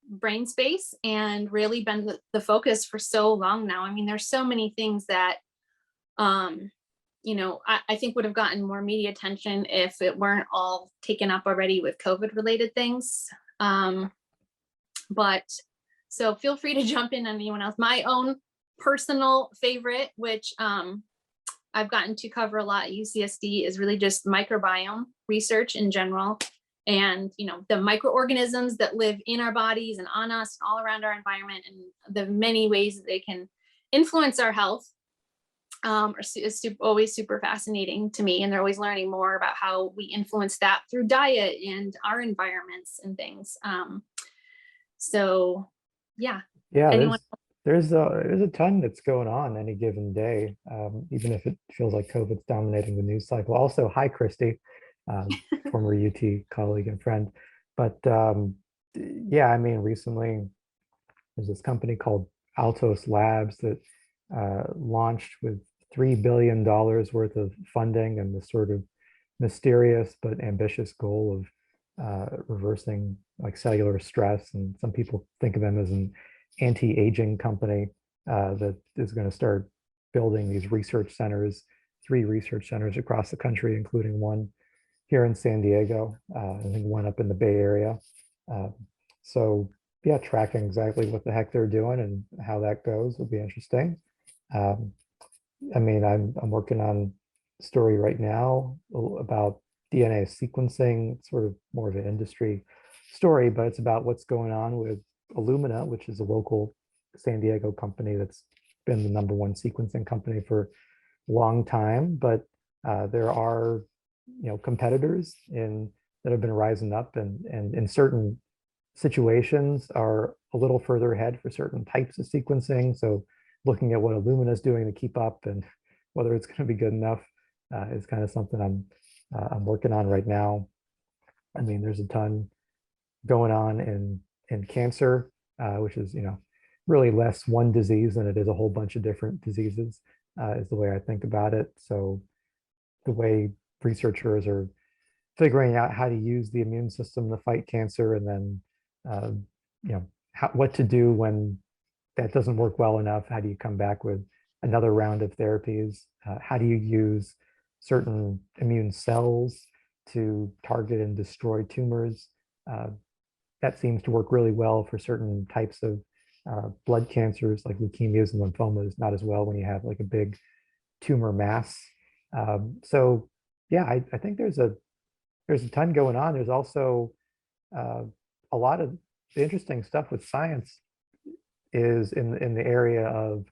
S3: brain space and really been the focus for so long now. I mean, there's so many things that, you know, I think would have gotten more media attention if it weren't all taken up already with COVID related things. But so feel free to jump in on anyone else. My own personal favorite, which I've gotten to cover a lot at UCSD, is really just microbiome research in general. And, you know, the microorganisms that live in our bodies and on us and all around our environment, and the many ways that they can influence our health is always super fascinating to me. And they're always learning more about how we influence that through diet and our environments and things. So yeah.
S4: Yeah,
S3: Anyone?
S4: there's a ton that's going on any given day, even if it feels like COVID's dominating the news cycle. Also, hi, Christy, former UT colleague and friend. But yeah, I mean, recently there's this company called Altos Labs that launched with $3 billion worth of funding and the sort of mysterious but ambitious goal of reversing like cellular stress. And some people think of them as an anti-aging company that is going to start building these research centers, 3 research centers across the country, including one here in San Diego, I think one up in the Bay Area. So yeah, tracking exactly what the heck they're doing and how that goes will be interesting. I mean, I'm working on a story right now about DNA sequencing. It's sort of more of an industry story, but it's about what's going on with Illumina, which is a local San Diego company that's been the #1 sequencing company for a long time. But there are, you know, competitors that have been rising up and in certain situations are a little further ahead for certain types of sequencing. So looking at what Illumina is doing to keep up and whether it's going to be good enough is kind of something I'm working on right now. I mean, there's a ton going on in cancer, which is, you know, really less one disease than it is a whole bunch of different diseases, is the way I think about it. So the way researchers are figuring out how to use the immune system to fight cancer, and then you know, what to do when that doesn't work well enough. How do you come back with another round of therapies? How do you use certain immune cells to target and destroy tumors? That seems to work really well for certain types of blood cancers like leukemias and lymphomas, not as well when you have like a big tumor mass. So yeah, I think there's a ton going on. There's also a lot of interesting stuff with science is in the area of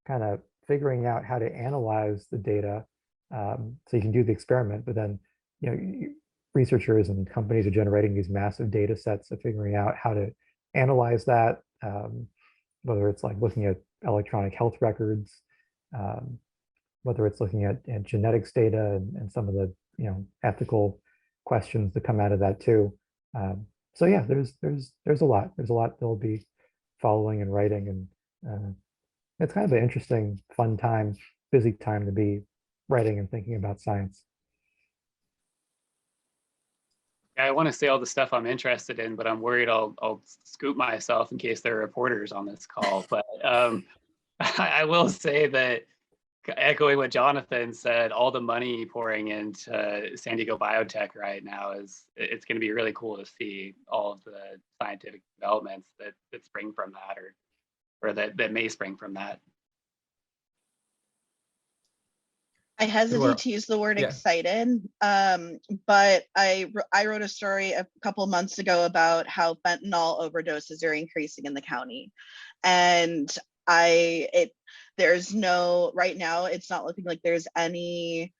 S4: kind of figuring out how to analyze the data. So you can do the experiment, but then, you know, researchers and companies are generating these massive data sets of figuring out how to analyze that, whether it's like looking at electronic health records, whether it's looking at genetics data and some of the, you know, ethical questions that come out of that too. So yeah, there's a lot that we'll be following and writing, and it's kind of an interesting, fun time, busy time to be writing and thinking about science.
S2: I want to say all the stuff I'm interested in, but I'm worried I'll scoop myself in case there are reporters on this call. But I will say that, echoing what Jonathan said, all the money pouring into San Diego Biotech right now it's going to be really cool to see all of the scientific developments that spring from that, or that may spring from that.
S5: I hesitate to use the word excited, but I wrote a story a couple months ago about how fentanyl overdoses are increasing in the county, and there's no, right now it's not looking like there's any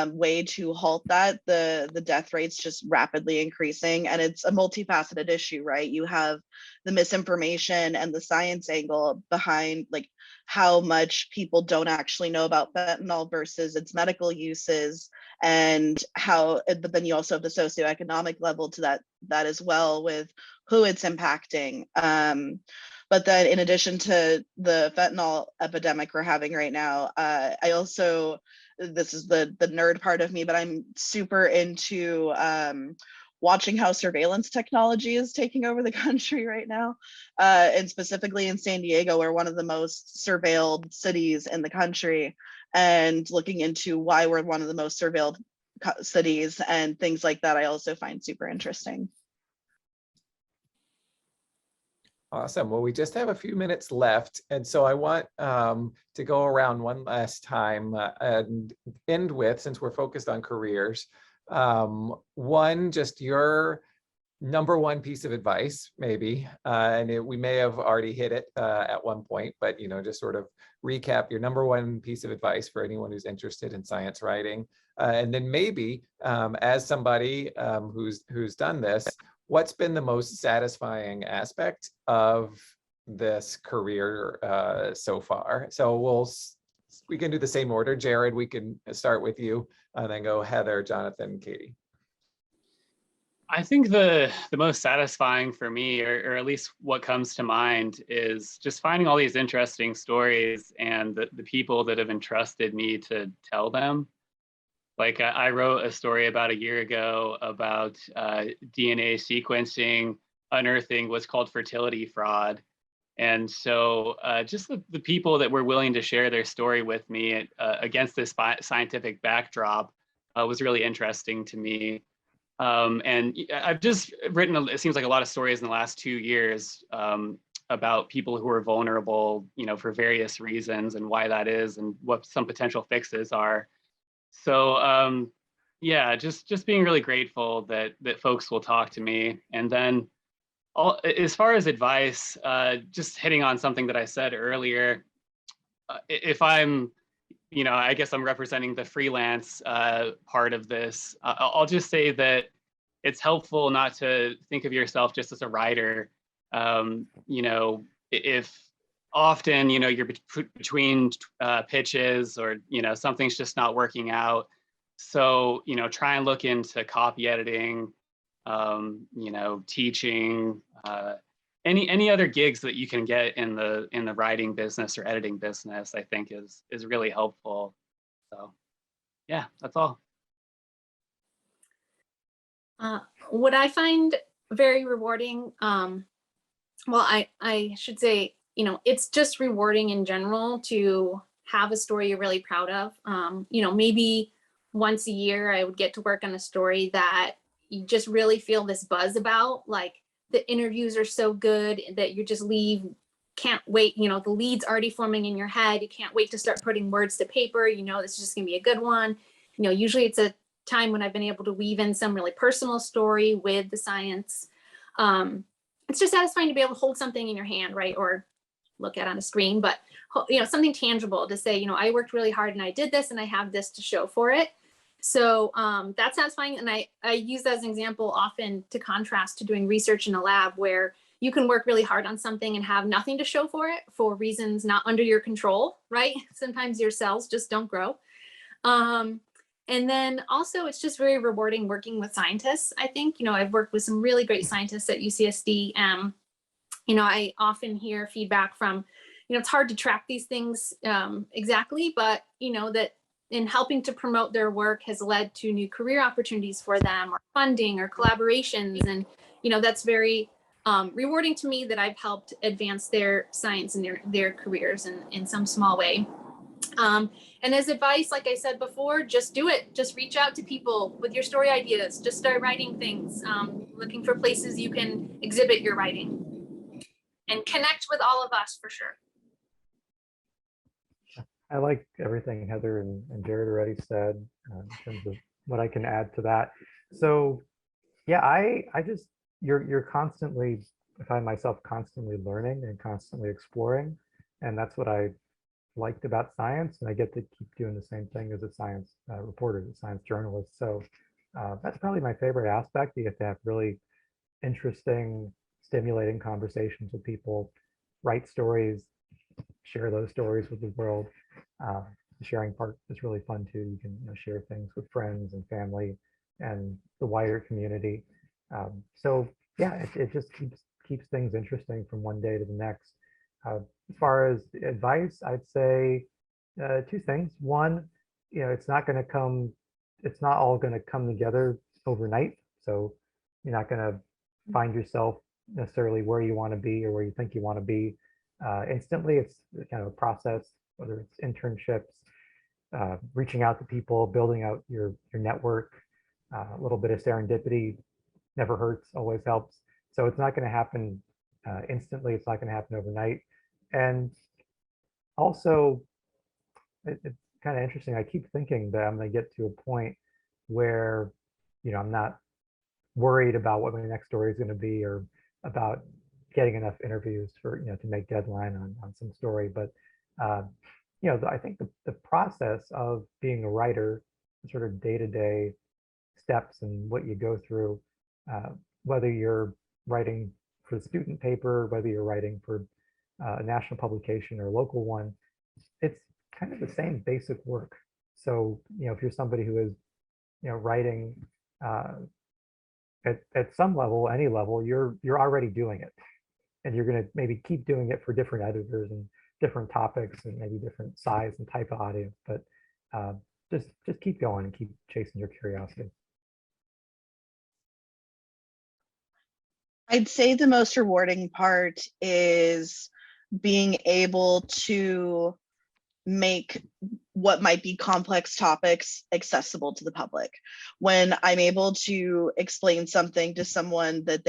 S5: way to halt that. The death rate's just rapidly increasing, and it's a multifaceted issue, right? You have the misinformation and the science angle behind like how much people don't actually know about fentanyl versus its medical uses, and how, but then you also have the socioeconomic level to that as well, with who it's impacting. But then in addition to the fentanyl epidemic we're having right now, I also, this is the nerd part of me, but I'm super into watching how surveillance technology is taking over the country right now, and specifically in San Diego, we're one of the most surveilled cities in the country, and looking into why we're one of the most surveilled cities and things like that, I also find super interesting.
S1: Awesome. Well, we just have a few minutes left. And so I want to go around one last time and end with, since we're focused on careers, one, just your number one piece of advice, maybe, we may have already hit it at one point, but just sort of recap your number one piece of advice for anyone who's interested in science writing, and then maybe as somebody who's done this, what's been the most satisfying aspect of this career so far? So we can do the same order. Jared, we can start with you, and then go Heather, Jonathan, Katie.
S2: I think the most satisfying for me, or at least what comes to mind, is just finding all these interesting stories and the people that have entrusted me to tell them. Like I wrote a story about a year ago about DNA sequencing unearthing what's called fertility fraud. And so just the people that were willing to share their story with me against this scientific backdrop was really interesting to me. And I've just written, it seems like a lot of stories in the last 2 years about people who are vulnerable, for various reasons, and why that is, and what some potential fixes are. So yeah, just being really grateful that folks will talk to me. And then as far as advice, just hitting on something that I said earlier, if I'm, I guess I'm representing the freelance part of this. I'll just say that it's helpful not to think of yourself just as a writer. If often, you're between pitches, or, something's just not working out. So, try and look into copy editing, teaching, any other gigs that you can get in the writing business or editing business, I think is really helpful. So yeah, that's all.
S3: What I find very rewarding, well, I should say, it's just rewarding in general to have a story you're really proud of. Maybe once a year I would get to work on a story that you just really feel this buzz about, like the interviews are so good that you just can't wait, the lead's already forming in your head. You can't wait to start putting words to paper. This is just gonna be a good one. Usually it's a time when I've been able to weave in some really personal story with the science. It's just satisfying to be able to hold something in your hand, right? Or look at on a screen, but something tangible to say, I worked really hard and I did this and I have this to show for it. So that's satisfying. And I use that as an example often to contrast to doing research in a lab, where you can work really hard on something and have nothing to show for it for reasons not under your control, right? Sometimes your cells just don't grow. And then also it's just very rewarding working with scientists. I think, I've worked with some really great scientists at UCSD. I often hear feedback from, it's hard to track these things exactly, but that in helping to promote their work has led to new career opportunities for them, or funding or collaborations. And, that's very rewarding to me, that I've helped advance their science and their careers in some small way. And as advice, like I said before, just do it. Just reach out to people with your story ideas. Just start writing things, looking for places you can exhibit your writing, and connect with all of us for sure.
S4: I like everything Heather and Jared already said in terms of what I can add to that. So yeah, I just, you're constantly, I find myself constantly learning and constantly exploring. And that's what I liked about science. And I get to keep doing the same thing as a science reporter, as a science journalist. So that's probably my favorite aspect. You get to have really interesting, stimulating conversations with people, write stories, share those stories with the world. The sharing part is really fun too. You can share things with friends and family and the wider community. So yeah, it just keeps things interesting from one day to the next. As far as advice, I'd say 2 things. One, it's not all going to come together overnight. So You're not going to find yourself necessarily where you want to be or where you think you want to be instantly. It's kind of a process, whether it's internships, reaching out to people, building out your network, a little bit of serendipity never hurts, always helps. So it's not going to happen instantly. It's not going to happen overnight. And also, it's kind of interesting. I keep thinking that I'm going to get to a point where, I'm not worried about what my next story is going to be or about getting enough interviews for, to make deadline on some story. But, I think the process of being a writer, sort of day-to-day steps and what you go through, whether you're writing for the student paper, whether you're writing for a national publication or a local one, it's kind of the same basic work. So, if you're somebody who is, writing at some level, any level, you're already doing it, and you're going to maybe keep doing it for different editors and different topics and maybe different size and type of audience. But just keep going and keep chasing your curiosity.
S5: I'd say the most rewarding part is being able to make what might be complex topics accessible to the public. When I'm able to explain something to someone that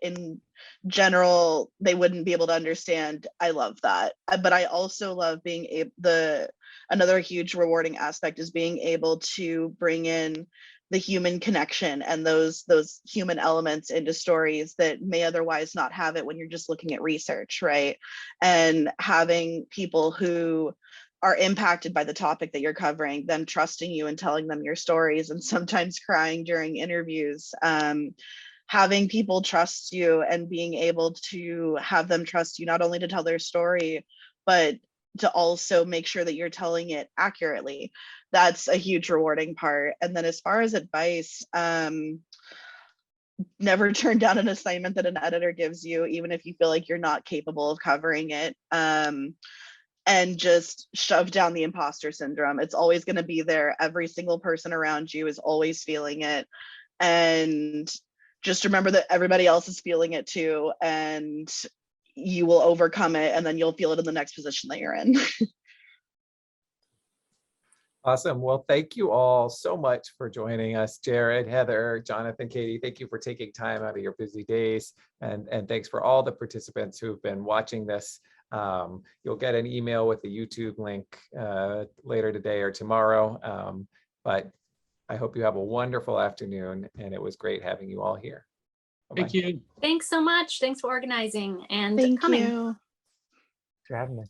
S5: in general they wouldn't be able to understand, I love that. But I also love being able, another huge rewarding aspect is being able to bring in the human connection and those human elements into stories that may otherwise not have it when you're just looking at research, right? And having people who are impacted by the topic that you're covering, them trusting you and telling them your stories, and sometimes crying during interviews. Having people trust you and being able to have them trust you not only to tell their story, but to also make sure that you're telling it accurately. That's a huge rewarding part. And then as far as advice, never turn down an assignment that an editor gives you, even if you feel like you're not capable of covering it. And just shove down the imposter syndrome. It's always going to be there. Every single person around you is always feeling it. And just remember that everybody else is feeling it too. And you will overcome it, and then you'll feel it in the next position that you're in.
S1: Awesome. Well, thank you all so much for joining us. Jared, Heather, Jonathan, Katie, thank you for taking time out of your busy days. And thanks for all the participants who've been watching this. You'll get an email with the YouTube link later today or tomorrow. But I hope you have a wonderful afternoon, and it was great having you all here. Bye-bye.
S2: Thank you.
S3: Thanks so much. Thanks for organizing and
S5: Thank
S3: coming.
S5: you.
S4: Thanks for having me.